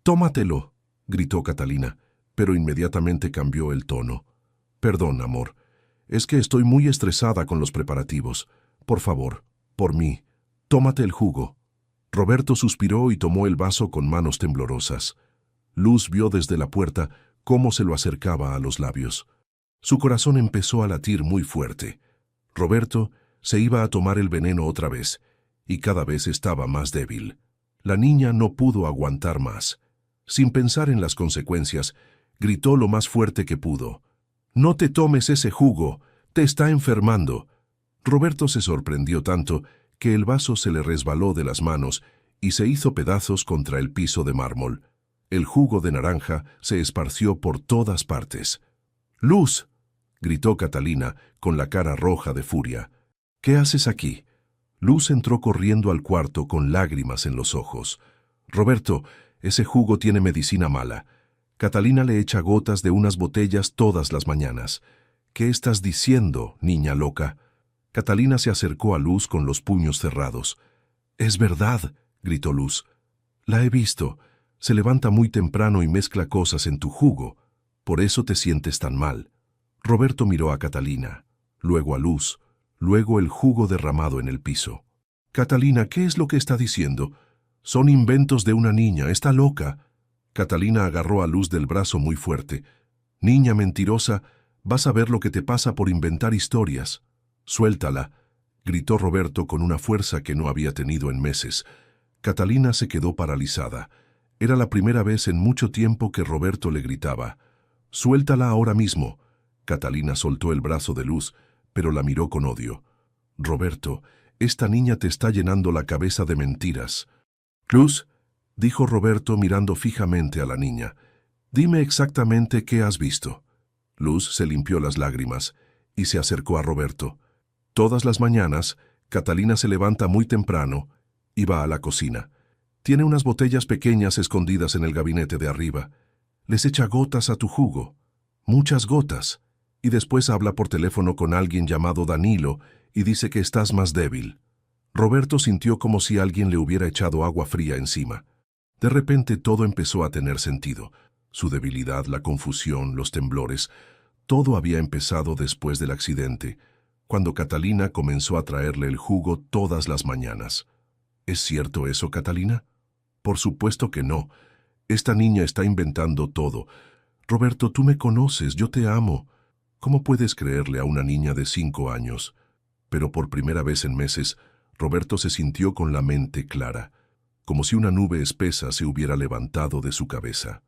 «Tómatelo», gritó Catalina, pero inmediatamente cambió el tono. «Perdón, amor, es que estoy muy estresada con los preparativos. Por favor, por mí, tómate el jugo». Roberto suspiró y tomó el vaso con manos temblorosas. Luz vio desde la puerta cómo se lo acercaba a los labios. Su corazón empezó a latir muy fuerte. Roberto se iba a tomar el veneno otra vez, y cada vez estaba más débil. La niña no pudo aguantar más. Sin pensar en las consecuencias, gritó lo más fuerte que pudo. «No te tomes ese jugo, te está enfermando». Roberto se sorprendió tanto que el vaso se le resbaló de las manos y se hizo pedazos contra el piso de mármol. El jugo de naranja se esparció por todas partes. «¡Luz!», gritó Catalina con la cara roja de furia. «¿Qué haces aquí?». Luz entró corriendo al cuarto con lágrimas en los ojos. «Roberto, ese jugo tiene medicina mala. Catalina le echa gotas de unas botellas todas las mañanas». «¿Qué estás diciendo, niña loca?». Catalina se acercó a Luz con los puños cerrados. «Es verdad», gritó Luz. «La he visto. Se levanta muy temprano y mezcla cosas en tu jugo. Por eso te sientes tan mal». Roberto miró a Catalina, luego a Luz, luego el jugo derramado en el piso. «Catalina, ¿qué es lo que está diciendo? Son inventos de una niña, está loca». Catalina agarró a Luz del brazo muy fuerte. «Niña mentirosa, vas a ver lo que te pasa por inventar historias». «Suéltala», gritó Roberto con una fuerza que no había tenido en meses. Catalina se quedó paralizada. Era la primera vez en mucho tiempo que Roberto le gritaba. «Suéltala ahora mismo». Catalina soltó el brazo de Luz, pero la miró con odio. «Roberto, esta niña te está llenando la cabeza de mentiras». «Luz», dijo Roberto mirando fijamente a la niña, «dime exactamente qué has visto». Luz se limpió las lágrimas y se acercó a Roberto. Todas las mañanas, Catalina se levanta muy temprano y va a la cocina. Tiene unas botellas pequeñas escondidas en el gabinete de arriba. Les echa gotas a tu jugo, muchas gotas, y después habla por teléfono con alguien llamado Danilo y dice que estás más débil. Roberto sintió como si alguien le hubiera echado agua fría encima. De repente todo empezó a tener sentido. Su debilidad, la confusión, los temblores, todo había empezado después del accidente, cuando Catalina comenzó a traerle el jugo todas las mañanas. ¿Es cierto eso, Catalina? Por supuesto que no. Esta niña está inventando todo. Roberto, tú me conoces, yo te amo. ¿Cómo puedes creerle a una niña de 5 años? Pero por primera vez en meses, Roberto se sintió con la mente clara, como si una nube espesa se hubiera levantado de su cabeza.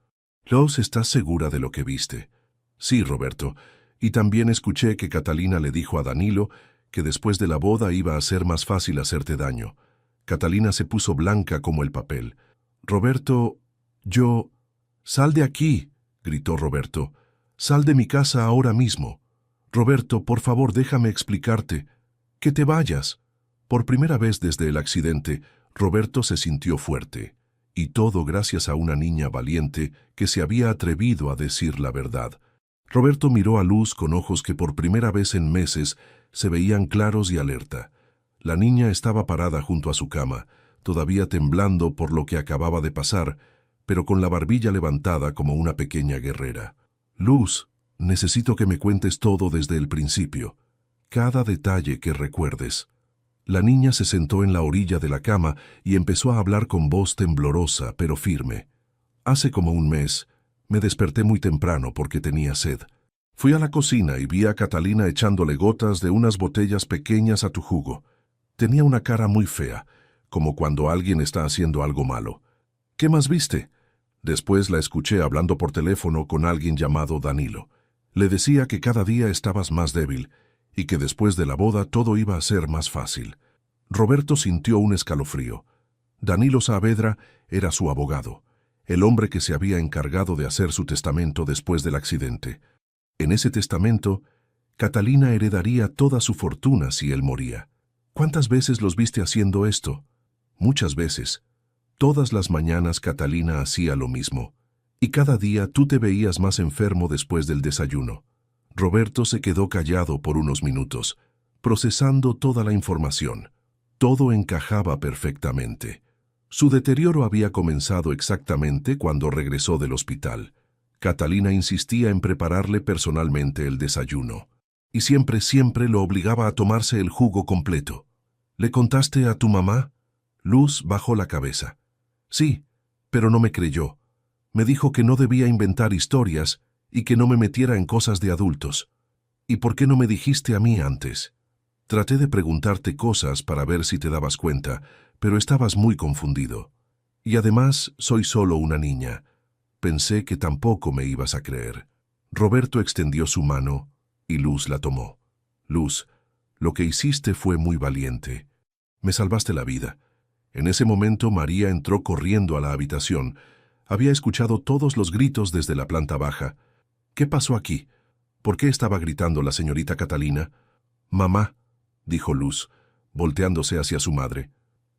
«Luz, ¿estás segura de lo que viste?» «Sí, Roberto. Y también escuché que Catalina le dijo a Danilo que después de la boda iba a ser más fácil hacerte daño». Catalina se puso blanca como el papel. «Roberto, yo...». «Sal de aquí», gritó Roberto. «Sal de mi casa ahora mismo». «Roberto, por favor, déjame explicarte. Que te vayas». Por primera vez desde el accidente, Roberto se sintió fuerte, y todo gracias a una niña valiente que se había atrevido a decir la verdad. Roberto miró a Luz con ojos que por primera vez en meses se veían claros y alerta. La niña estaba parada junto a su cama, todavía temblando por lo que acababa de pasar, pero con la barbilla levantada como una pequeña guerrera. Luz, necesito que me cuentes todo desde el principio, cada detalle que recuerdes. La niña se sentó en la orilla de la cama y empezó a hablar con voz temblorosa pero firme. Hace como un mes, me desperté muy temprano porque tenía sed. Fui a la cocina y vi a Catalina echándole gotas de unas botellas pequeñas a tu jugo. Tenía una cara muy fea, como cuando alguien está haciendo algo malo. ¿Qué más viste? Después la escuché hablando por teléfono con alguien llamado Danilo. Le decía que cada día estabas más débil y que después de la boda todo iba a ser más fácil. Roberto sintió un escalofrío. Danilo Saavedra era su abogado, el hombre que se había encargado de hacer su testamento después del accidente. En ese testamento, Catalina heredaría toda su fortuna si él moría. ¿Cuántas veces los viste haciendo esto? Muchas veces. Todas las mañanas Catalina hacía lo mismo, y cada día tú te veías más enfermo después del desayuno. Roberto se quedó callado por unos minutos, procesando toda la información. Todo encajaba perfectamente. Su deterioro había comenzado exactamente cuando regresó del hospital. Catalina insistía en prepararle personalmente el desayuno, y siempre lo obligaba a tomarse el jugo completo. ¿Le contaste a tu mamá? Luz bajó la cabeza. Sí, pero no me creyó. Me dijo que no debía inventar historias y que no me metiera en cosas de adultos. ¿Y por qué no me dijiste a mí antes? Traté de preguntarte cosas para ver si te dabas cuenta, pero estabas muy confundido. Y además, soy solo una niña. Pensé que tampoco me ibas a creer. Roberto extendió su mano y Luz la tomó. Luz, lo que hiciste fue muy valiente. Me salvaste la vida. En ese momento María entró corriendo a la habitación. Había escuchado todos los gritos desde la planta baja. ¿Qué pasó aquí? ¿Por qué estaba gritando la señorita Catalina? Mamá, dijo Luz, volteándose hacia su madre.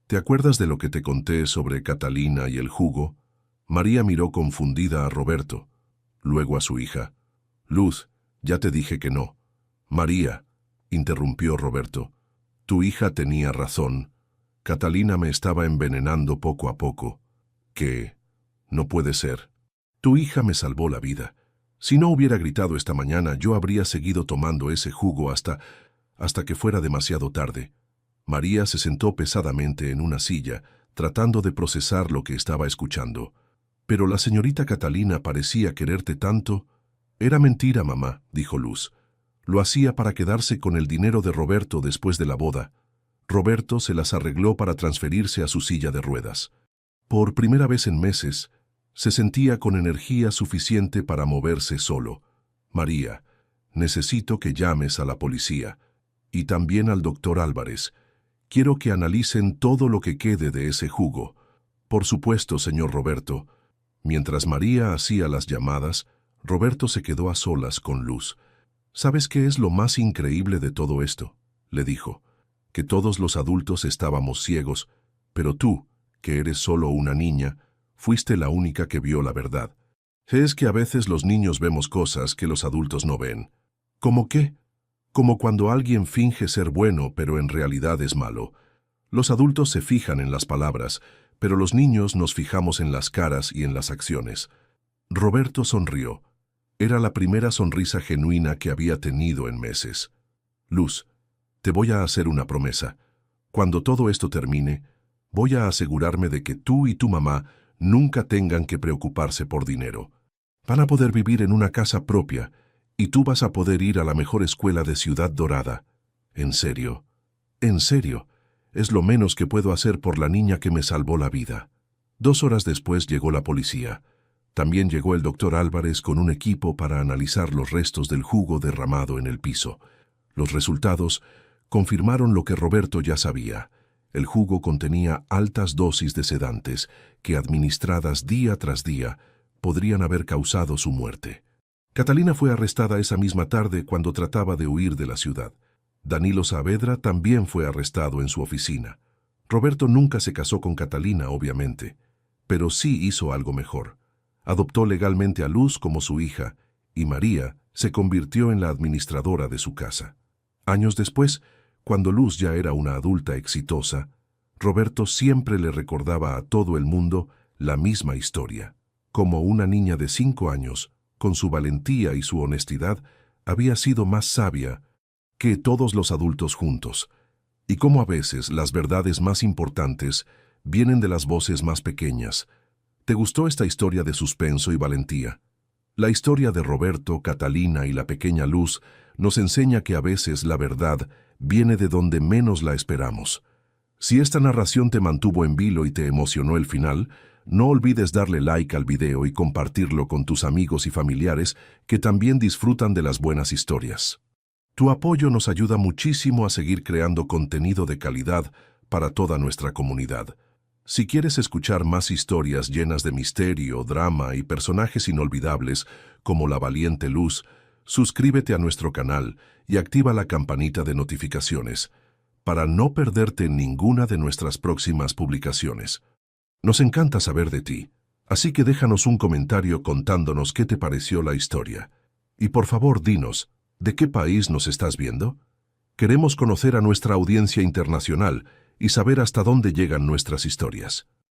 ¿Te acuerdas de lo que te conté sobre Catalina y el jugo? María miró confundida a Roberto, luego a su hija. Luz, ya te dije que no. María, interrumpió Roberto, tu hija tenía razón. Catalina me estaba envenenando poco a poco. ¿Qué? No puede ser. Tu hija me salvó la vida. Si no hubiera gritado esta mañana, yo habría seguido tomando ese jugo hasta que fuera demasiado tarde. María se sentó pesadamente en una silla, tratando de procesar lo que estaba escuchando. Pero la señorita Catalina parecía quererte tanto. Era mentira, mamá, dijo Luz. Lo hacía para quedarse con el dinero de Roberto después de la boda. Roberto se las arregló para transferirse a su silla de ruedas. Por primera vez en meses, se sentía con energía suficiente para moverse solo. María, necesito que llames a la policía. Y también al doctor Álvarez. Quiero que analicen todo lo que quede de ese jugo. Por supuesto, señor Roberto. Mientras María hacía las llamadas, Roberto se quedó a solas con Luz. ¿Sabes qué es lo más increíble de todo esto?, le dijo. Que todos los adultos estábamos ciegos, pero tú, que eres solo una niña, fuiste la única que vio la verdad. Es que a veces los niños vemos cosas que los adultos no ven. ¿Cómo qué? Como cuando alguien finge ser bueno, pero en realidad es malo. Los adultos se fijan en las palabras, pero los niños nos fijamos en las caras y en las acciones. Roberto sonrió. Era la primera sonrisa genuina que había tenido en meses. Luz, te voy a hacer una promesa. Cuando todo esto termine, voy a asegurarme de que tú y tu mamá nunca tengan que preocuparse por dinero. Van a poder vivir en una casa propia y tú vas a poder ir a la mejor escuela de Ciudad Dorada. ¿En serio? En serio. Es lo menos que puedo hacer por la niña que me salvó la vida. 2 horas después llegó la policía. También llegó el doctor Álvarez con un equipo para analizar los restos del jugo derramado en el piso. Los resultados confirmaron lo que Roberto ya sabía. El jugo contenía altas dosis de sedantes que, administradas día tras día, podrían haber causado su muerte. Catalina fue arrestada esa misma tarde cuando trataba de huir de la ciudad. Danilo Saavedra también fue arrestado en su oficina. Roberto nunca se casó con Catalina, obviamente, pero sí hizo algo mejor. Adoptó legalmente a Luz como su hija, y María se convirtió en la administradora de su casa. Años después, cuando Luz ya era una adulta exitosa, Roberto siempre le recordaba a todo el mundo la misma historia. Como una niña de 5 años, con su valentía y su honestidad, había sido más sabia que todos los adultos juntos. Y cómo a veces las verdades más importantes vienen de las voces más pequeñas. ¿Te gustó esta historia de suspenso y valentía? La historia de Roberto, Catalina y la pequeña Luz nos enseña que a veces la verdad viene de donde menos la esperamos. Si esta narración te mantuvo en vilo y te emocionó el final, no olvides darle like al video y compartirlo con tus amigos y familiares que también disfrutan de las buenas historias. Tu apoyo nos ayuda muchísimo a seguir creando contenido de calidad para toda nuestra comunidad. Si quieres escuchar más historias llenas de misterio, drama y personajes inolvidables como la valiente Luz, suscríbete a nuestro canal y activa la campanita de notificaciones para no perderte ninguna de nuestras próximas publicaciones. Nos encanta saber de ti, así que déjanos un comentario contándonos qué te pareció la historia. Y por favor dinos, ¿de qué país nos estás viendo? Queremos conocer a nuestra audiencia internacional y saber hasta dónde llegan nuestras historias.